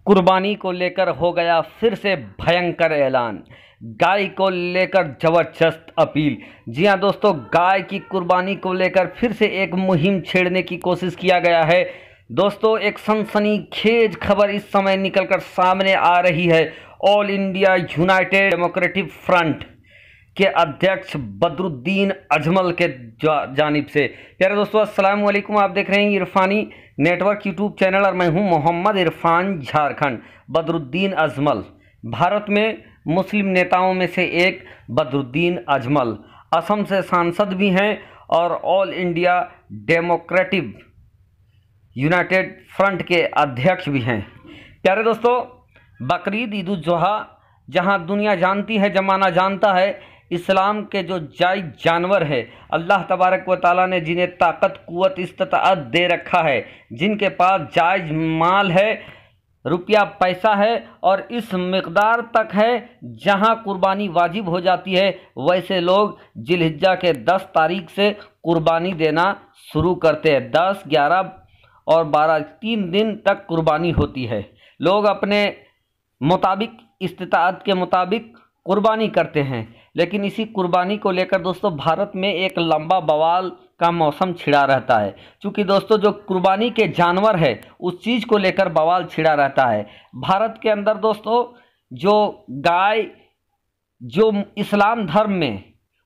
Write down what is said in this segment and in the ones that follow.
कुर्बानी को लेकर हो गया फिर से भयंकर ऐलान। गाय को लेकर जबरदस्त अपील। जी हां दोस्तों, गाय की कुर्बानी को लेकर फिर से एक मुहिम छेड़ने की कोशिश किया गया है। दोस्तों, एक सनसनीखेज खबर इस समय निकलकर सामने आ रही है। All India United democratic front के अध्यक्ष बदरुद्दीन अजमल के जानिब से। प्यारे दोस्तों, अस्सलाम वालेकुम। आप देख रहे हैं इरफानी नेटवर्क यूट्यूब चैनल और मैं हूं मोहम्मद इरफान, झारखंड। बदरुद्दीन अजमल भारत में मुस्लिम नेताओं में से एक बदरुद्दीन अजमल असम से सांसद भी हैं और all India democratic United front के अध्यक्ष भी हैं। प्यारे दोस्तों, बकरीद, ईद उल जुहा जहां दुनिया जानती है, जमाना जानता है, इस्लाम के जो जायज़ जानवर है, अल्लाह तबारक व तआला ने जिन्हें ताकत, कुव्वत, इस्तिताअत दे रखा है, जिनके पास जायज़ माल है, रुपया पैसा है और इस मिक़दार तक है जहां कुर्बानी वाजिब हो जाती है, वैसे लोग जिलहिज्जा के 10 तारीख से कुर्बानी देना शुरू करते हैं। 10, 11 और 12 3 दिन तक कुर्बानी होती है। लोग अपने मुताबिक, इस्तिताअत के मुताबिक कुर्बानी करते हैं। लेकिन इसी कुर्बानी को लेकर दोस्तों भारत में एक लंबा बवाल का मौसम छिड़ा रहता है। क्योंकि दोस्तों जो कुर्बानी के जानवर है उस चीज़ को लेकर बवाल छिड़ा रहता है। भारत के अंदर दोस्तों जो गाय, जो इस्लाम धर्म में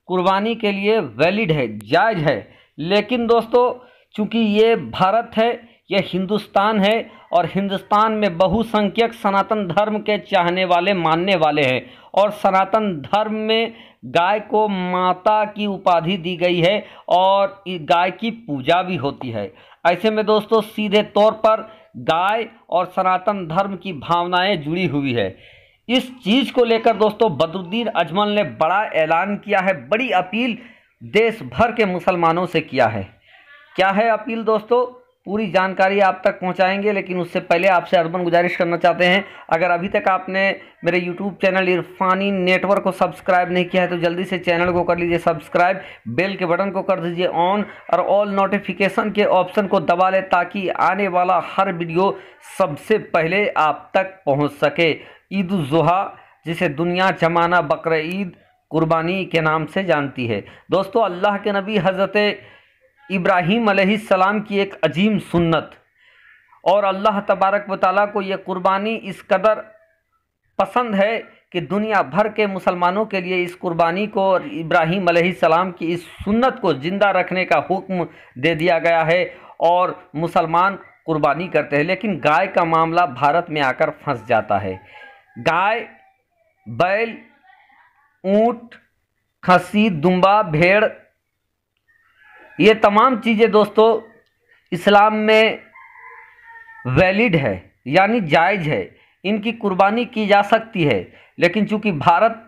कुर्बानी के लिए वैलिड है, जायज़ है, लेकिन दोस्तों चूँकि ये भारत है, यह हिंदुस्तान है और हिंदुस्तान में बहुसंख्यक सनातन धर्म के चाहने वाले, मानने वाले हैं और सनातन धर्म में गाय को माता की उपाधि दी गई है और गाय की पूजा भी होती है। ऐसे में दोस्तों सीधे तौर पर गाय और सनातन धर्म की भावनाएं जुड़ी हुई है। इस चीज़ को लेकर दोस्तों बदरुद्दीन अजमल ने बड़ा ऐलान किया है, बड़ी अपील देश भर के मुसलमानों से किया है। क्या है अपील दोस्तों, पूरी जानकारी आप तक पहुंचाएंगे, लेकिन उससे पहले आपसे अर्बन गुजारिश करना चाहते हैं, अगर अभी तक आपने मेरे यूट्यूब चैनल इरफानी नेटवर्क को सब्सक्राइब नहीं किया है तो जल्दी से चैनल को कर लीजिए सब्सक्राइब, बेल के बटन को कर दीजिए ऑन और ऑल नोटिफिकेशन के ऑप्शन को दबा लें ताकि आने वाला हर वीडियो सबसे पहले आप तक पहुँच सके। ईद उल जुहा, जिसे दुनिया जमाना बकरीद, कुर्बानी के नाम से जानती है। दोस्तों, अल्लाह के नबी हज़रत इब्राहीम अलैहिस्सलाम की एक अजीम सुन्नत और अल्लाह तबारक व तआला को ये कुर्बानी इस कदर पसंद है कि दुनिया भर के मुसलमानों के लिए इस कुर्बानी को और इब्राहीम अलैहिस्सलाम की इस सुन्नत को ज़िंदा रखने का हुक्म दे दिया गया है और मुसलमान कुर्बानी करते हैं। लेकिन गाय का मामला भारत में आकर फंस जाता है। गाय, बैल, ऊँट, खस्सी, दुम्बा, भेड़, ये तमाम चीज़ें दोस्तों इस्लाम में वैलिड है, यानी जायज़ है, इनकी कुर्बानी की जा सकती है। लेकिन चूंकि भारत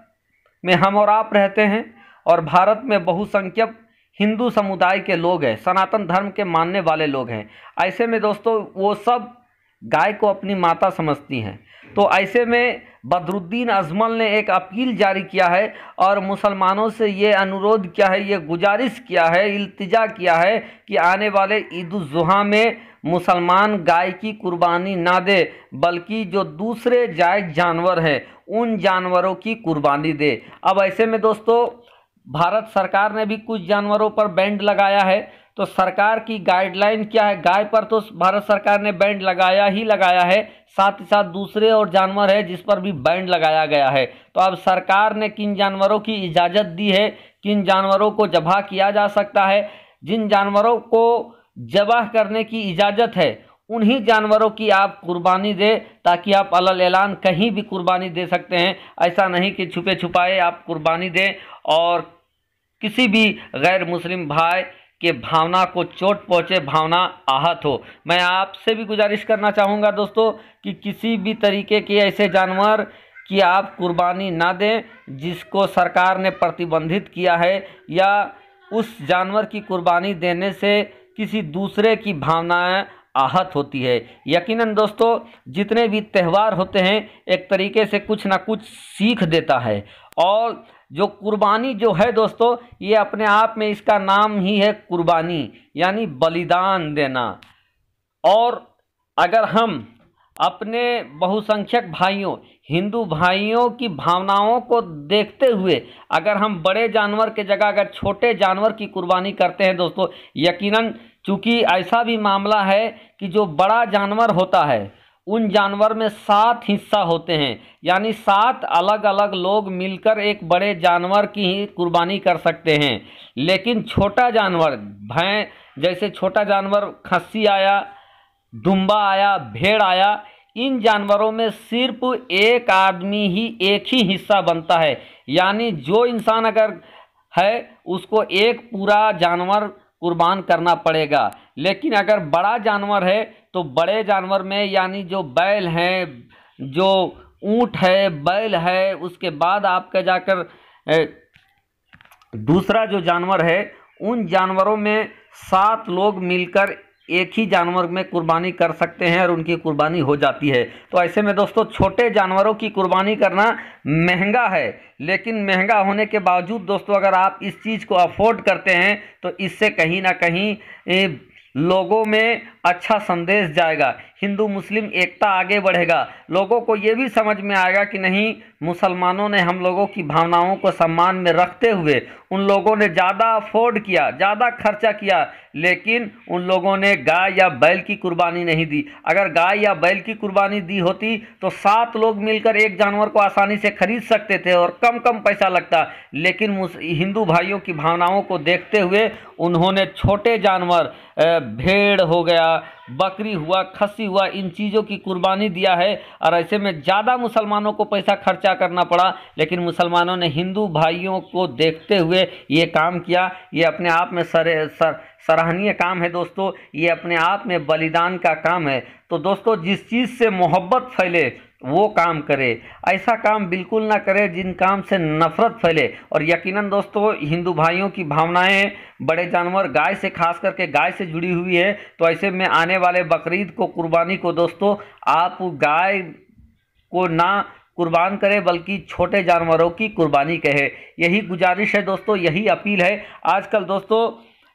में हम और आप रहते हैं और भारत में बहुसंख्यक हिंदू समुदाय के लोग हैं, सनातन धर्म के मानने वाले लोग हैं, ऐसे में दोस्तों वो सब गाय को अपनी माता समझती हैं। तो ऐसे में बदरुद्दीन अजमल ने एक अपील जारी किया है और मुसलमानों से ये अनुरोध किया है, ये गुजारिश किया है, इल्तिजा किया है कि आने वाले ईद उल जुहा में मुसलमान गाय की कुर्बानी ना दे, बल्कि जो दूसरे जायज़ जानवर हैं उन जानवरों की कुर्बानी दे। अब ऐसे में दोस्तों भारत सरकार ने भी कुछ जानवरों पर बैंड लगाया है। तो सरकार की गाइडलाइन क्या है? गाय पर तो भारत सरकार ने बैंड लगाया ही लगाया है, साथ ही साथ दूसरे और जानवर है जिस पर भी बैंड लगाया गया है। तो अब सरकार ने किन जानवरों की इजाज़त दी है, किन जानवरों को ज़बह किया जा सकता है, जिन जानवरों को ज़बह करने की इजाज़त है उन्हीं जानवरों की आप कुर्बानी दें, ताकि आप अलल ऐलान कहीं भी कुर्बानी दे सकते हैं। ऐसा नहीं कि छुपे छुपाए आप कुर्बानी दें और किसी भी गैर मुस्लिम भाई के भावना को चोट पहुँचे, भावना आहत हो। मैं आपसे भी गुजारिश करना चाहूँगा दोस्तों कि किसी भी तरीके के ऐसे जानवर की आप कुर्बानी ना दें जिसको सरकार ने प्रतिबंधित किया है, या उस जानवर की कुर्बानी देने से किसी दूसरे की भावनाएं आहत होती है। यकीनन दोस्तों जितने भी त्यौहार होते हैं एक तरीके से कुछ ना कुछ सीख देता है, और जो कुर्बानी जो है दोस्तों ये अपने आप में इसका नाम ही है कुर्बानी, यानी बलिदान देना। और अगर हम अपने बहुसंख्यक भाइयों हिंदू भाइयों की भावनाओं को देखते हुए अगर हम बड़े जानवर के जगह अगर छोटे जानवर की कुर्बानी करते हैं दोस्तों, यकीनन चूंकि ऐसा भी मामला है कि जो बड़ा जानवर होता है उन जानवर में 7 हिस्सा होते हैं, यानी 7 अलग अलग लोग मिलकर एक बड़े जानवर की ही कुर्बानी कर सकते हैं। लेकिन छोटा जानवर भैंस, जैसे छोटा जानवर खस्सी आया, दुम्बा आया, भेड़ आया, इन जानवरों में सिर्फ एक आदमी ही एक ही हिस्सा बनता है, यानी जो इंसान अगर है उसको एक पूरा जानवर कुर्बान करना पड़ेगा। लेकिन अगर बड़ा जानवर है तो बड़े जानवर में यानी जो बैल हैं, जो ऊंट है, बैल है, उसके बाद आपका जाकर दूसरा जो जानवर है, उन जानवरों में 7 लोग मिलकर एक ही जानवर में कुर्बानी कर सकते हैं और उनकी कुर्बानी हो जाती है। तो ऐसे में दोस्तों छोटे जानवरों की कुर्बानी करना महंगा है, लेकिन महंगा होने के बावजूद दोस्तों अगर आप इस चीज़ को अफोर्ड करते हैं तो इससे कहीं ना कहीं लोगों में अच्छा संदेश जाएगा, हिंदू मुस्लिम एकता आगे बढ़ेगा, लोगों को ये भी समझ में आएगा कि नहीं, मुसलमानों ने हम लोगों की भावनाओं को सम्मान में रखते हुए उन लोगों ने ज़्यादा अफोर्ड किया, ज़्यादा खर्चा किया, लेकिन उन लोगों ने गाय या बैल की कुर्बानी नहीं दी। अगर गाय या बैल की कुर्बानी दी होती तो 7 लोग मिलकर एक जानवर को आसानी से खरीद सकते थे और कम कम पैसा लगता। लेकिन हिंदू भाइयों की भावनाओं को देखते हुए उन्होंने छोटे जानवर, भेड़ हो गया, बकरी हुआ, खस्सी हुआ, इन चीज़ों की कुर्बानी दिया है और ऐसे में ज़्यादा मुसलमानों को पैसा खर्चा करना पड़ा। लेकिन मुसलमानों ने हिंदू भाइयों को देखते हुए ये काम किया। ये अपने आप में सराहनीय काम है दोस्तों, ये अपने आप में बलिदान का काम है। तो दोस्तों जिस चीज़ से मोहब्बत फैले वो काम करे, ऐसा काम बिल्कुल ना करे जिन काम से नफरत फैले। और यकीनन दोस्तों हिंदू भाइयों की भावनाएं बड़े जानवर गाय से, खास करके गाय से जुड़ी हुई है। तो ऐसे में आने वाले बकरीद को, कुर्बानी को दोस्तों आप गाय को ना कुर्बान करें बल्कि छोटे जानवरों की कुर्बानी कहे। यही गुजारिश है दोस्तों, यही अपील है। आजकल दोस्तों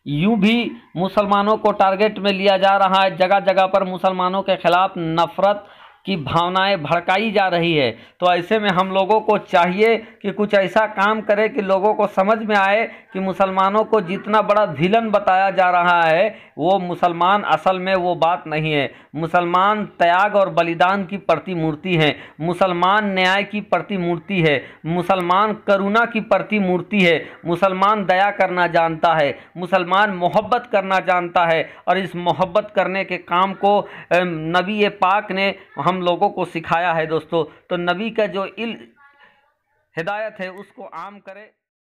यूं भी मुसलमानों को टारगेट में लिया जा रहा है, जगह जगह पर मुसलमानों के खिलाफ नफरत की भावनाएं भड़काई जा रही है। तो ऐसे में हम लोगों को चाहिए कि कुछ ऐसा काम करें कि लोगों को समझ में आए कि मुसलमानों को जितना बड़ा विलन बताया जा रहा है वो मुसलमान असल में वो बात नहीं है। मुसलमान त्याग और बलिदान की प्रतिमूर्ति है, मुसलमान न्याय की प्रतिमूर्ति है, मुसलमान करुणा की प्रतिमूर्ति है, मुसलमान दया करना जानता है, मुसलमान मोहब्बत करना जानता है। और इस मोहब्बत करने के काम को नबी पाक ने हम लोगों को सिखाया है दोस्तों। तो नबी का जो हिदायत है उसको आम करें।